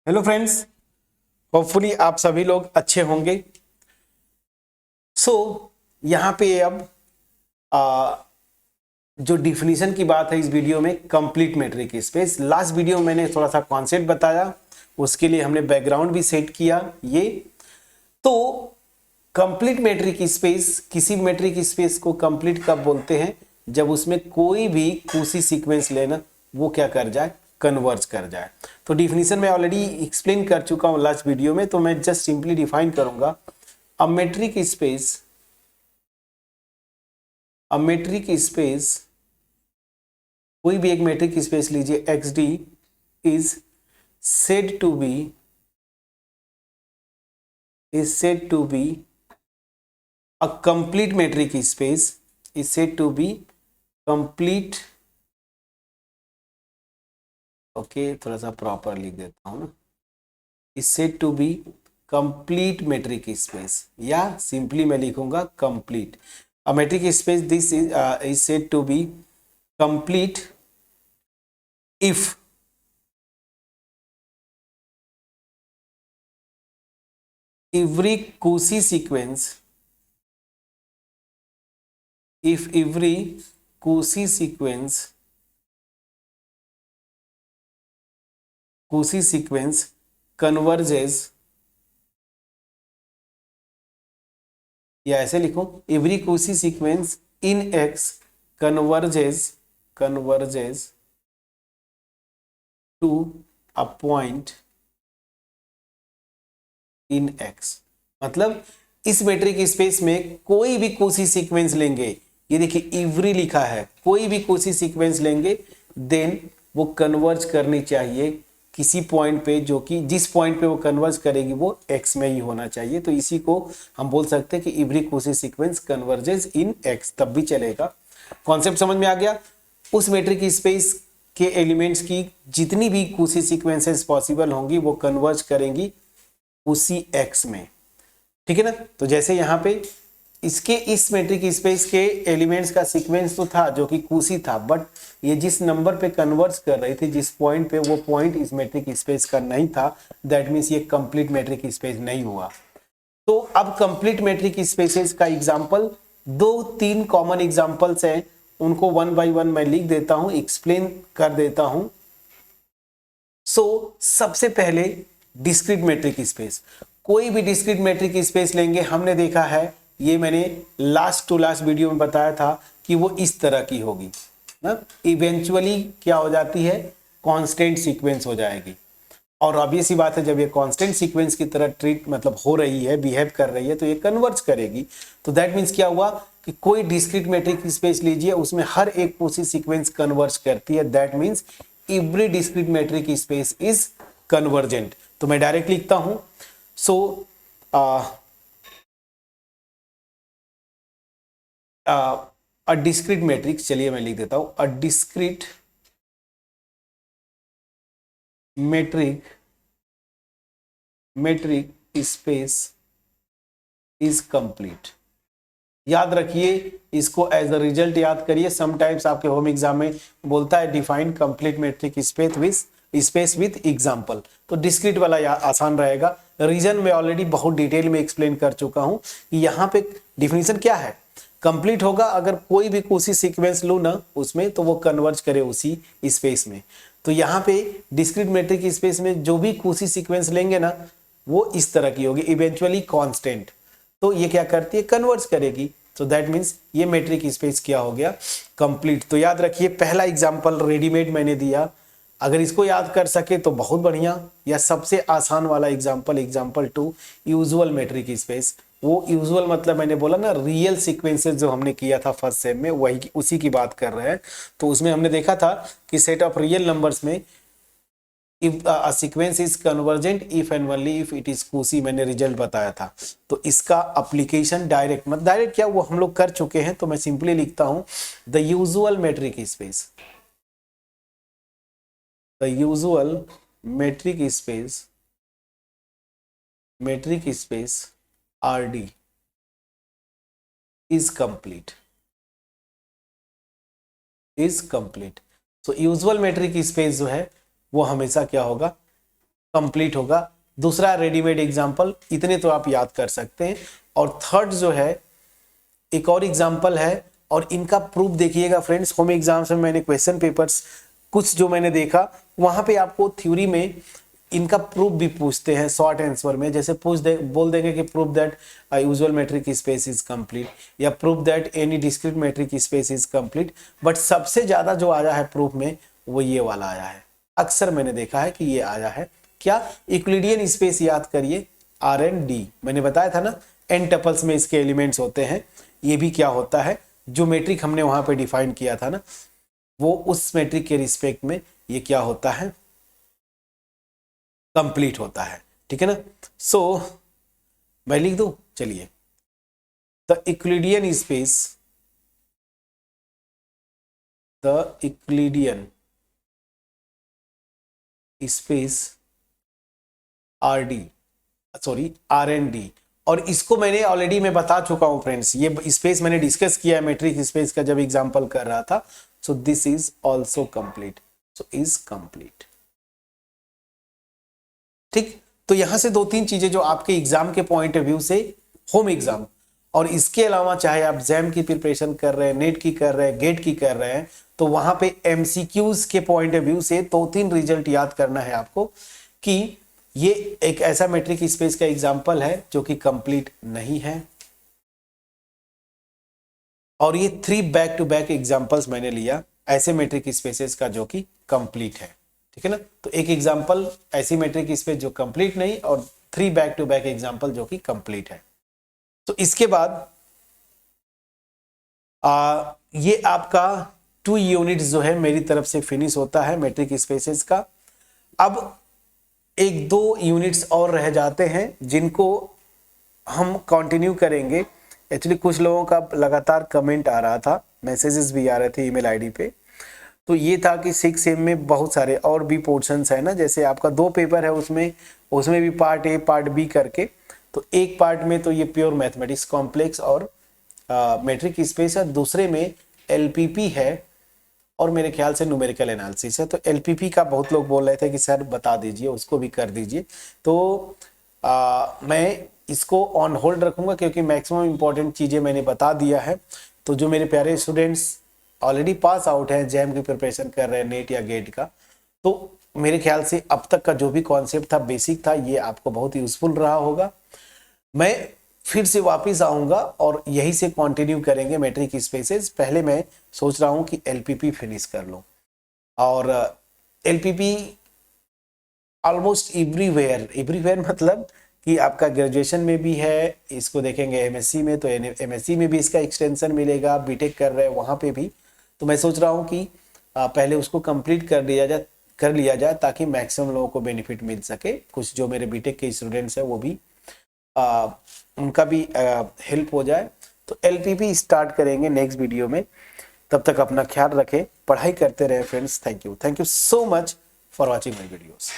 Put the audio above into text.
Hello friends, hopefully आप सभी लोग अच्छे होंगे। सो यहाँ पे अब जो डिफिनीशन की बात है इस वीडियो में complete metric space. Last video में मैंने थोड़ा सा कॉन्सेप्ट बताया, उसके लिए हमने बैकग्राउंड भी सेट किया। ये तो कंप्लीट मेट्रिक स्पेस, किसी मेट्रिक स्पेस को कंप्लीट कब बोलते हैं? जब उसमें कोई भी कुशी सीक्वेंस लेना वो क्या कर जाए, कन्वर्ज कर जाए। तो डिफिनीशन में ऑलरेडी एक्सप्लेन कर चुका हूं लास्ट वीडियो में, तो मैं जस्ट सिंपली डिफाइन करूंगा। A metric space, a metric space, कोई भी एक मेट्रिक स्पेस लीजिए X D is said to be is said to be a complete metric space, is said to be complete। Okay, थोड़ा सा proper लिख देता हूं ना। is said to be complete metric space, या सिंपली मैं लिखूंगा complete। a metric space this is said to be complete if every Cauchy sequence, if every Cauchy sequence, Cauchy sequence converges, या ऐसे लिखो every Cauchy sequence in X converges to a point in X. मतलब इस metric space में कोई भी Cauchy sequence लेंगे, ये देखिए एवरी लिखा है, कोई भी Cauchy सीक्वेंस लेंगे देन वो कन्वर्ज करनी चाहिए किसी पॉइंट पे, जो कि जिस पॉइंट पे वो कन्वर्ज करेगी वो एक्स में ही होना चाहिए। तो इसी को हम बोल सकते हैं कि एवरी Cauchy सीक्वेंस कन्वर्जेस इन एक्स, तब भी चलेगा। कॉन्सेप्ट समझ में आ गया? उस मेट्रिक स्पेस के एलिमेंट्स की जितनी भी Cauchy सीक्वेंसेस पॉसिबल होंगी वो कन्वर्ज करेंगी उसी एक्स में, ठीक है ना। तो जैसे यहाँ पे इसके इस मेट्रिक स्पेस के एलिमेंट्स का सीक्वेंस तो था जो कि Cauchy था, बट ये जिस नंबर पे कन्वर्ज कर रही थी, जिस पॉइंट पे, वो पॉइंट इस मेट्रिक स्पेस का नहीं था। दैट मीन्स ये कंप्लीट मेट्रिक स्पेस नहीं हुआ। तो अब कंप्लीट मेट्रिक स्पेसेस का एग्जांपल, दो तीन कॉमन एग्जांपल्स हैं, उनको वन बाय वन मैं लिख देता हूं, एक्सप्लेन कर देता हूं। सबसे पहले डिस्क्रीट मेट्रिक स्पेस, कोई भी डिस्क्रीट मेट्रिक स्पेस लेंगे, हमने देखा है, ये मैंने लास्ट टू लास्ट वीडियो में बताया था कि वो इस तरह की होगी ना, इवेंचुअली क्या हो जाती है, कांस्टेंट सीक्वेंस हो जाएगी। और ऑब्वियस सी बात है, जब ये कांस्टेंट सीक्वेंस की तरह ट्रीट मतलब हो रही है, बिहेव कर रही है, तो ये कन्वर्ज करेगी। तो दैट मीन्स क्या हुआ कि कोई डिस्क्रीट मेट्रिक स्पेस लीजिए, उसमें हर एक Cauchy सीक्वेंस कन्वर्ज करती है। That means every discrete metric space is convergent. तो मैं डायरेक्ट लिखता हूं। अ डिस्क्रीट मैट्रिक्स, चलिए मैं लिख देता हूं, a discrete metric space is complete. याद रखिए, इसको एज अ रिजल्ट याद करिए। समटाइम्स आपके होम एग्जाम में बोलता है define complete metric space with example, तो डिस्क्रीट वाला आसान रहेगा। रीजन में ऑलरेडी बहुत डिटेल में एक्सप्लेन कर चुका हूं कि यहाँ पे डिफिनीशन क्या है। कंप्लीट होगा अगर कोई भी Cauchy सीक्वेंस लो ना उसमें, तो वो कन्वर्ज करे उसी स्पेस में। तो यहाँ पे डिस्क्रीट मेट्रिक स्पेस में जो भी Cauchy सीक्वेंस लेंगे ना, वो इस तरह की होगी, इवेंचुअली कांस्टेंट। तो ये क्या करती है, कन्वर्ज करेगी। तो दैट मीन्स ये मेट्रिक स्पेस क्या हो गया, कंप्लीट। तो याद रखिए, पहला एग्जांपल रेडीमेड मैंने दिया, अगर इसको याद कर सके तो बहुत बढ़िया। या सबसे आसान वाला एग्जांपल 2, यूजुअल मेट्रिक स्पेस। वो यूजुअल मतलब मैंने बोला ना, रियल सीक्वेंसेस जो हमने किया था फर्स्ट सेम में, वही उसी की बात कर रहे हैं। तो उसमें हमने देखा था कि सेट ऑफ रियल नंबर्स में if a sequence is convergent if and only if it is Cauchy, मैंने रिजल्ट बताया था। तो इसका एप्लीकेशन डायरेक्ट, मतलब डायरेक्ट क्या, वो हम लोग कर चुके हैं। तो मैं सिंपली लिखता हूं the usual metric space, the usual metric space R D is complete. तो यूजुअल मेट्रिक स्पेस जो है वो हमेशा क्या होगा, कंप्लीट होगा। दूसरा रेडीमेड एग्जाम्पल, इतने तो आप याद कर सकते हैं। और थर्ड जो है एक और एग्जाम्पल है, और इनका प्रूफ देखिएगा फ्रेंड्स। होम एग्जाम्स में मैंने क्वेश्चन पेपर्स कुछ जो मैंने देखा, वहां पे आपको थ्योरी में इनका प्रूफ भी पूछते हैं शॉर्ट आंसर में। जैसे बोल देंगे कि proof that usual metric space is complete, या proof that any discrete metric space is complete. But सबसे ज्यादा जो आया है प्रूफ में वो ये वाला आया है, अक्सर मैंने देखा है कि ये आया है। क्या? यूक्लिडियन स्पेस याद करिए, आर एन डी। मैंने बताया था ना एन टपल्स में इसके एलिमेंट्स होते हैं। ये भी क्या होता है, जो मेट्रिक हमने वहां पे डिफाइन किया था ना, वो उस मेट्रिक के रिस्पेक्ट में ये क्या होता है, कंप्लीट होता है। ठीक है ना। सो मैं लिख दूं, चलिए। The Euclidean space, the Euclidean space R D, sorry R N D. और इसको मैंने ऑलरेडी मैं बता चुका हूं फ्रेंड्स, ये स्पेस मैंने डिस्कस किया है मेट्रिक स्पेस का जब एग्जांपल कर रहा था। So this is also complete, so is complete. ठीक, तो यहां से दो तीन चीजें जो आपके एग्जाम के पॉइंट ऑफ व्यू से, होम एग्जाम और इसके अलावा चाहे आप जैम की प्रिपरेशन कर रहे हैं, नेट की कर रहे हैं, गेट की कर रहे हैं, तो वहां पे एमसीक्यूज के पॉइंट ऑफ व्यू से दो तीन रिजल्ट याद करना है आपको कि ये एक ऐसा मेट्रिक स्पेस का एग्जांपल है जो कि कंप्लीट नहीं है। और ये 3 बैक टू बैक एग्जांपल्स मैंने लिया ऐसे मेट्रिक स्पेसेस का जो कि कंप्लीट है। ठीक है ना। तो एक एग्जांपल ऐसी मेट्रिक स्पेस जो कंप्लीट नहीं, और 3 बैक टू बैक एग्जांपल जो कि कंप्लीट है। तो इसके बाद ये आपका 2 यूनिट्स जो है मेरी तरफ से फिनिश होता है मेट्रिक स्पेसेस का। अब एक दो यूनिट्स और रह जाते हैं जिनको हम कंटिन्यू करेंगे। एक्चुअली कुछ लोगों का लगातार कमेंट आ रहा था, मैसेजेस भी आ रहे थे ईमेल आईडी पे। तो ये था कि 6M में बहुत सारे और भी पोर्शंस है ना, जैसे आपका 2 पेपर है उसमें भी पार्ट ए पार्ट बी करके। तो एक पार्ट में तो ये प्योर मैथमेटिक्स कॉम्प्लेक्स और मेट्रिक स्पेस है, दूसरे में LPP है और मेरे ख्याल से न्यूमेरिकल एनालिसिस है। तो LPP का बहुत लोग बोल रहे थे कि सर बता दीजिए, उसको भी कर दीजिए। तो मैं इसको ऑन होल्ड रखूंगा क्योंकि मैक्सिमम इंपॉर्टेंट चीज़ें मैंने बता दिया है। तो जो मेरे प्यारे स्टूडेंट्स ऑलरेडी पास आउट हैं, जैम की प्रिपरेशन कर रहे हैं, नेट या गेट का, तो मेरे ख्याल से अब तक का जो भी कॉन्सेप्ट था, बेसिक था, ये आपको बहुत यूजफुल रहा होगा। मैं फिर से वापस आऊंगा और यही से कंटिन्यू करेंगे मेट्रिक स्पेसेस। पहले मैं सोच रहा हूं कि LPP फिनिश कर लूं, और LPP ऑलमोस्ट एवरीवेयर मतलब कि आपका ग्रेजुएशन में भी है, इसको देखेंगे MSc में, तो MSc में भी इसका एक्सटेंशन मिलेगा, बीटेक कर रहे हैं वहाँ पे भी। तो मैं सोच रहा हूँ कि पहले उसको कंप्लीट कर लिया जाए ताकि मैक्सिमम लोगों को बेनिफिट मिल सके। कुछ जो मेरे बीटेक के स्टूडेंट्स हैं वो भी उनका भी हेल्प हो जाए। तो LPP स्टार्ट करेंगे नेक्स्ट वीडियो में। तब तक अपना ख्याल रखें, पढ़ाई करते रहे friends. Thank you so much for watching my videos.